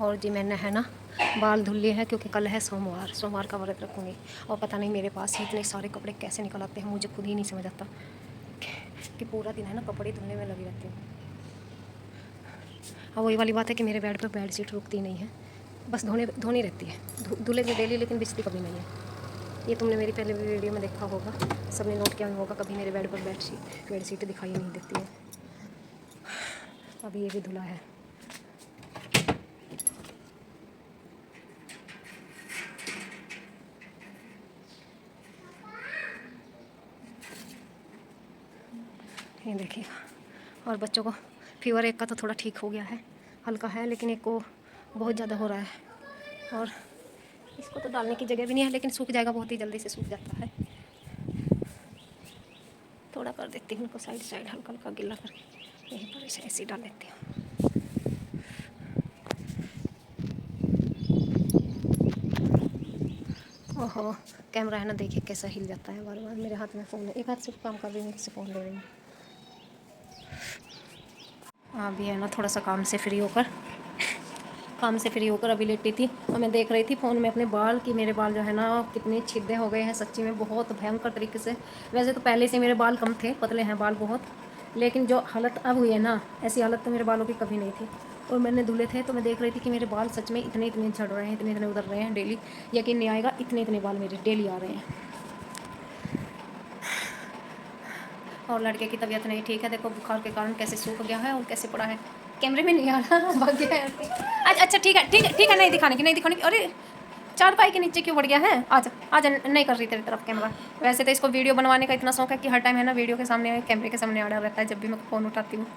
और जी मैंने है ना बाल धुल लिए हैं क्योंकि कल है सोमवार, सोमवार का व्रत रखूँगी। और पता नहीं मेरे पास ही इतने सारे कपड़े कैसे निकल आते हैं, मुझे खुद ही नहीं समझ आता कि पूरा दिन है ना कपड़े धुलने में लगी रहती हूँ। और वही वाली बात है कि मेरे बेड पर बेड शीट रुकती नहीं है, बस धोनी रहती है, धुले की डेली, लेकिन बिजली कभी नहीं है। ये तुमने मेरी पहले वीडियो में देखा होगा, सबने नोट किया होगा, कभी मेरे बेड पर बेड शीट दिखाई नहीं देती है। अभी ये भी धुला है। ये देखिए। और बच्चों को फीवर एक का तो थोड़ा ठीक हो गया है, हल्का है, लेकिन एक को बहुत ज़्यादा हो रहा है। और इसको तो डालने की जगह भी नहीं है, लेकिन सूख जाएगा, बहुत ही जल्दी से सूख जाता है। थोड़ा कर देती हूँ उनको साइड साइड, हल्का हल्का गिला करके यहीं पर ऐसे डाल देती हूँ। ओहो, कैमरा है ना, देखिए कैसा हिल जाता है बार बार। मेरे हाथ में फ़ोन है, एक हाथ सिर्फ काम कर रही हूँ, एक से फ़ोन ले रही हूँ। अभी है ना थोड़ा सा काम से फ्री होकर अभी लेटी थी, और मैं देख रही थी फ़ोन में अपने बाल कि मेरे बाल जो है ना कितने छिद्दे हो गए हैं, सच्ची में बहुत भयंकर तरीके से। वैसे तो पहले से मेरे बाल कम थे, पतले हैं बाल बहुत, लेकिन जो हालत अब हुई है ना, ऐसी हालत तो मेरे बालों की कभी नहीं थी। और मैंने धुले थे तो मैं देख रही थी कि मेरे बाल सच में इतने इतने झड़ रहे हैं, इतने इतने उतर रहे हैं डेली, यकीन नहीं आएगा, इतने इतने बाल मेरे डेली आ रहे हैं। और लड़के की तबीयत नहीं ठीक है, देखो बुखार के कारण कैसे सूख गया है और कैसे पड़ा है। कैमरे में नहीं आ रहा, भाग गया है। अच्छा ठीक है ठीक है ठीक है, नहीं दिखाने की। अरे चारपाई के नीचे क्यों बढ़ गया है? आज आज नहीं कर रही तेरी तरफ कैमरा। वैसे तो इसको वीडियो बनवाने का इतना शौक है कि हर टाइम है ना वीडियो के सामने, कैमरे के सामने आड़ा रहता है। जब भी मैं फ़ोन उठाती हूँ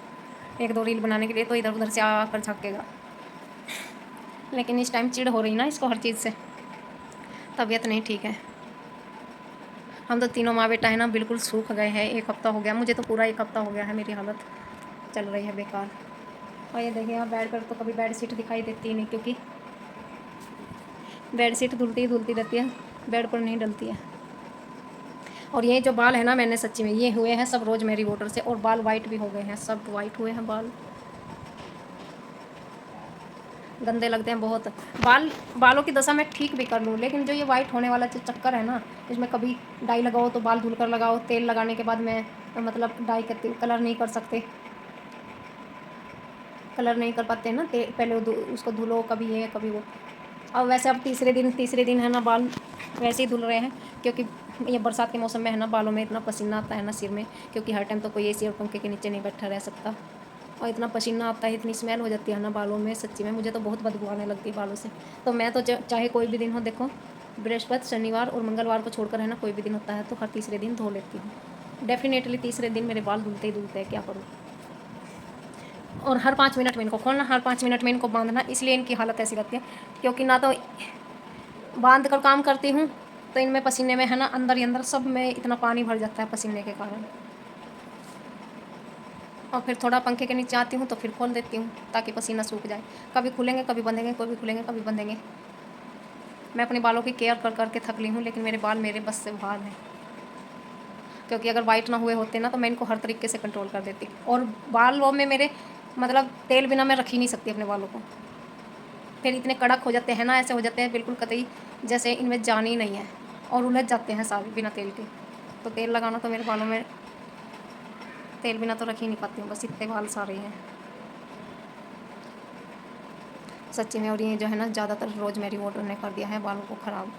एक दो रील बनाने के लिए, तो इधर उधर से आकर झाँकेगा। लेकिन इस टाइम चिढ़ हो रही ना इसको हर चीज़ से, तबीयत नहीं ठीक है। हम तो तीनों माँ बेटा है ना बिल्कुल सूख गए हैं, एक हफ़्ता हो गया, मुझे तो पूरा एक हफ़्ता हो गया है, मेरी हालत चल रही है बेकार। और ये देखिए, यहाँ बेड पर तो कभी बेड शीट दिखाई देती ही नहीं, क्योंकि बेड शीट धुलती ही धुलती रहती है, बेड पर नहीं डलती है। और ये जो बाल है ना, मैंने सच्ची में ये हुए हैं सब रोज़मेरी वाटर से, और बाल वाइट भी हो गए हैं, सब वाइट हुए हैं बाल, गंदे लगते हैं बहुत। बालों की दशा मैं ठीक भी कर लूँ, लेकिन जो ये वाइट होने वाला जो चक्कर है ना, इसमें कभी डाई लगाओ तो बाल धुल कर लगाओ, तेल लगाने के बाद में मतलब डाई करते कलर नहीं कर सकते, कलर नहीं कर पाते ना, पहले उसको धुलो, कभी ये कभी वो। और वैसे अब तीसरे दिन है ना बाल वैसे ही धुल रहे हैं, क्योंकि ये बरसात के मौसम में है ना बालों में इतना पसीना आता है ना सिर में, क्योंकि हर टाइम तो कोई एसी और पंखे के नीचे नहीं बैठा रह सकता, और इतना पसीना आता है, इतनी स्मेल हो जाती है ना बालों में, सच्ची में मुझे तो बहुत बदबू आने लगती है बालों से। तो मैं तो चाहे कोई भी दिन हो, देखो बृहस्पति, शनिवार और मंगलवार को छोड़कर है ना, कोई भी दिन होता है तो हर तीसरे दिन धो लेती हूँ। डेफिनेटली तीसरे दिन मेरे बाल धुलते ही धुलते हैं, क्या करूँ। और हर 5 मिनट में इनको खोलना, हर 5 मिनट में इनको बांधना, इसलिए इनकी हालत ऐसी रहती है, क्योंकि ना तो बांध कर काम करती हूँ तो इनमें पसीने में है ना अंदर ही अंदर सब में इतना पानी भर जाता है पसीने के कारण। और फिर थोड़ा पंखे के नीचे आती हूँ तो फिर खोल देती हूँ ताकि पसीना सूख जाए। कभी खुलेंगे कभी बंधेंगे, कभी खुलेंगे कभी बंधेंगे। मैं अपने बालों की केयर कर करके थक ली हूँ, लेकिन मेरे बाल मेरे बस से बाहर हैं, क्योंकि अगर वाइट ना हुए होते ना तो मैं इनको हर तरीके से कंट्रोल कर देती। और बालों में मेरे मतलब तेल बिना मैं रख ही नहीं सकती अपने बालों को, फिर इतने कड़क हो जाते हैं ना, ऐसे हो जाते हैं बिल्कुल कतई जैसे इनमें जान ही नहीं है, और उलझ जाते हैं सारे बिना तेल के। तो तेल लगाना तो मेरे बालों में, तेल बिना तो रख ही नहीं पाती हूँ, बस इतने बाल सारे हैं सच्ची में। और ये जो है ना ज़्यादातर रोज़मेरी वाटर ने कर दिया है बालों को ख़राब।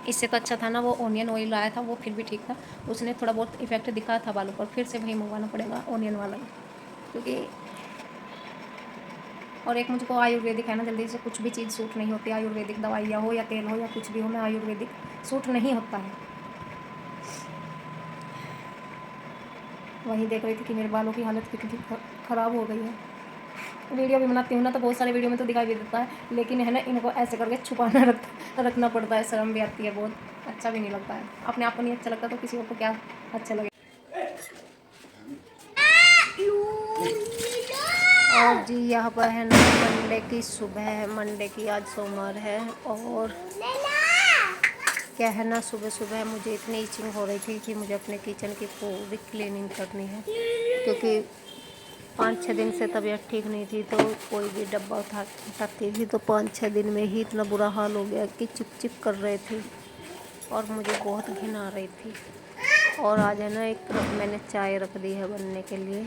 इससे तो अच्छा था ना वो ऑनियन ऑयल लाया था, वो फिर भी ठीक था, उसने थोड़ा बहुत इफेक्ट दिखाया था बालों पर। फिर से वही मंगवाना पड़ेगा ऑनियन वाला, क्योंकि और एक मुझको आयुर्वेदिक है ना, जल्दी से कुछ भी चीज़ सूट नहीं होती, आयुर्वेदिक दवाइयाँ हो या तेल हो या कुछ भी हो, मैं आयुर्वेदिक सूट नहीं होता है। वही देख रही थी कि मेरे बालों की हालत कितनी ख़राब हो गई है। वीडियो भी बनाती हूँ ना तो बहुत सारे वीडियो में तो दिखाई भी देता है, लेकिन है ना इनको ऐसे करके छुपाना रखना पड़ता है, शर्म भी आती है बहुत, अच्छा भी नहीं लगता है। अपने आप को नहीं अच्छा लगता तो किसी को क्या अच्छा लगे। और जी यहाँ पर है ना मंडे की सुबह, मंडे की आज सोमवार है, और क्या है ना सुबह सुबह मुझे इतनी इचिंग हो रही थी कि मुझे अपने किचन की पूरी क्लीनिंग करनी है, क्योंकि 5-6 दिन से तबीयत ठीक नहीं थी, तो कोई भी डब्बा उठाती थी तो 5-6 दिन में ही इतना बुरा हाल हो गया कि चिप चिप कर रहे थे और मुझे बहुत घिन आ रही थी। और आज है ना, एक तरफ मैंने चाय रख दी है बनने के लिए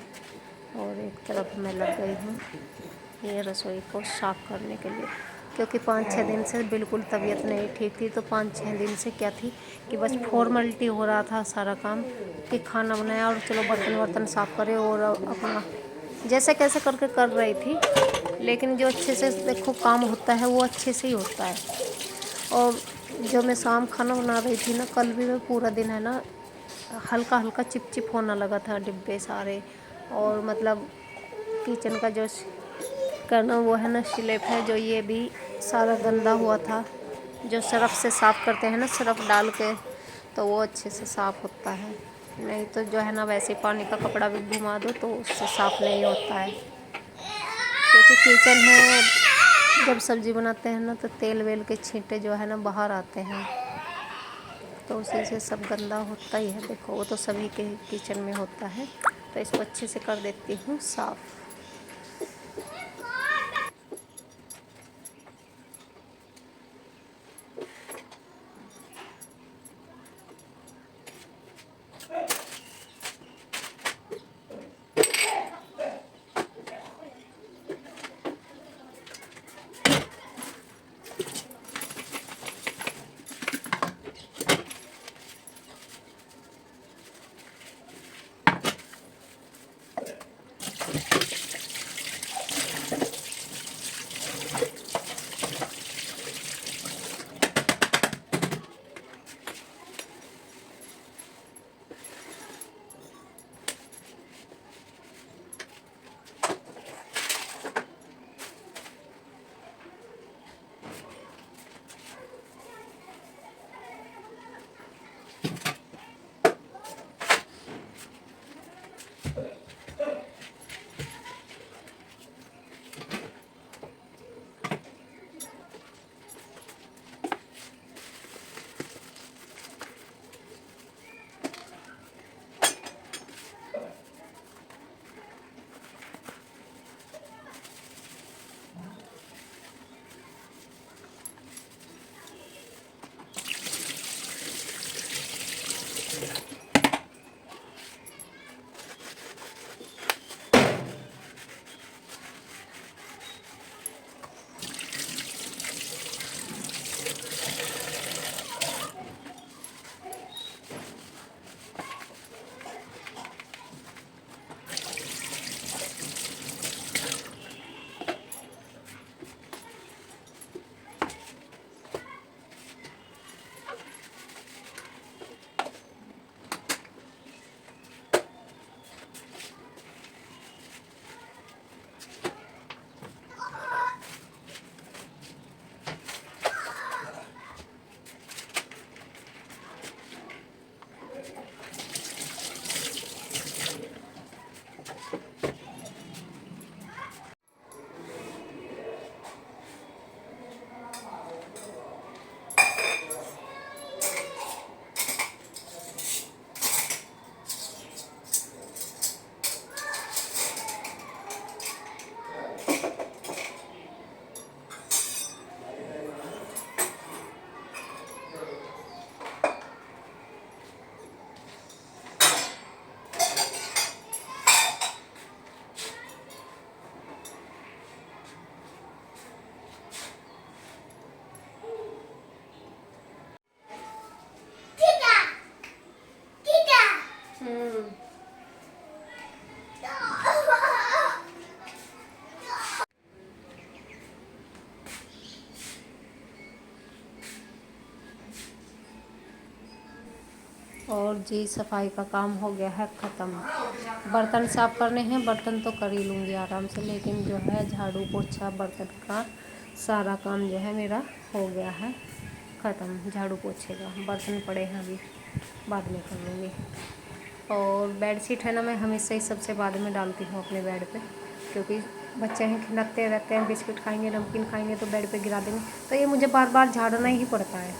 और एक तरफ मैं लग गई हूँ ये रसोई को साफ़ करने के लिए, क्योंकि 5-6 दिन से बिल्कुल तबीयत नहीं ठीक थी। तो 5-6 दिन से क्या थी कि बस फॉर्मेलिटी हो रहा था सारा काम, कि खाना बनाया और चलो बर्तन वर्तन साफ़ करें और अपना जैसे कैसे करके कर रही थी। लेकिन जो अच्छे से देखो काम होता है वो अच्छे से ही होता है। और जो मैं शाम खाना बना रही थी ना, कल भी मैं पूरा दिन है ना हल्का हल्का चिप चिप होने लगा था डिब्बे सारे। और मतलब किचन का जो करना वो है ना स्लैब है, जो ये भी सारा गंदा हुआ था। जो सर्फ़ से साफ़ करते हैं ना, सर्फ़ डाल के, तो वो अच्छे से साफ़ होता है। नहीं तो जो है ना वैसे पानी का कपड़ा भी घुमा दो तो उससे साफ़ नहीं होता है। क्योंकि किचन है, जब सब्ज़ी बनाते हैं ना तो तेल वेल के छींटे जो है ना बाहर आते हैं, तो उसी से सब गंदा होता ही है। देखो वो तो सभी के किचन में होता है। तो इसको अच्छे से कर देती हूँ साफ़। और जी सफाई का काम हो गया है ख़त्म। बर्तन साफ़ करने हैं, बर्तन तो कर ही लूँगी आराम से, लेकिन जो है झाड़ू पोछा बर्तन का सारा काम जो है मेरा हो गया है ख़त्म। झाड़ू पोछे का बर्तन पड़े हैं, अभी बाद में कर लूँगी। और बेडशीट है ना, मैं हमेशा ही सबसे बाद में डालती हूँ अपने बेड पे, क्योंकि बच्चे हैं खिलकते रहते हैं, बिस्किट खाएंगे नमकीन खाएंगे तो बेड पे गिरा देंगे, तो ये मुझे बार बार झाड़ना ही पड़ता है।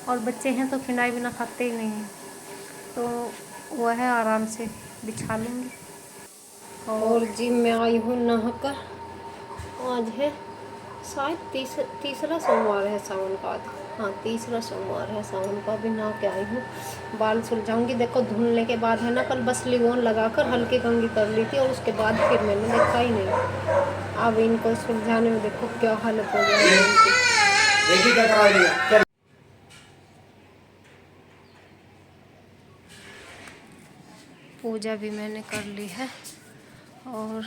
और बच्चे हैं तो खिलाई बिना खाते ही नहीं हैं, तो वह है आराम से बिछा लूँगी। और जिम में आई हूँ नहाकर। आज है शायद तीसरा सोमवार है सावन का। हाँ, तीसरा सोमवार है सावन का। अभी नहा के आई हूँ, बाल सुलझाऊंगी। देखो धुलने के बाद है ना, कल बस लिवोन लगाकर हल्की कंघी कर ली थी और उसके बाद फिर मैंने देखा ही नहीं। अब इनको सुलझाने में देखो क्या हालत हो गई है इनकी। पूजा भी मैंने कर ली है और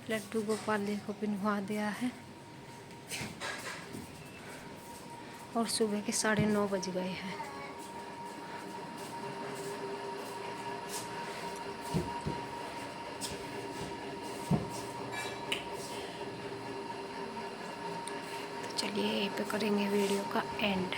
लड्डू गोपाल जी को भी नहा दिया है और सुबह के 9:30 बज गए हैं। तो चलिए यहीं पे करेंगे वीडियो का एंड।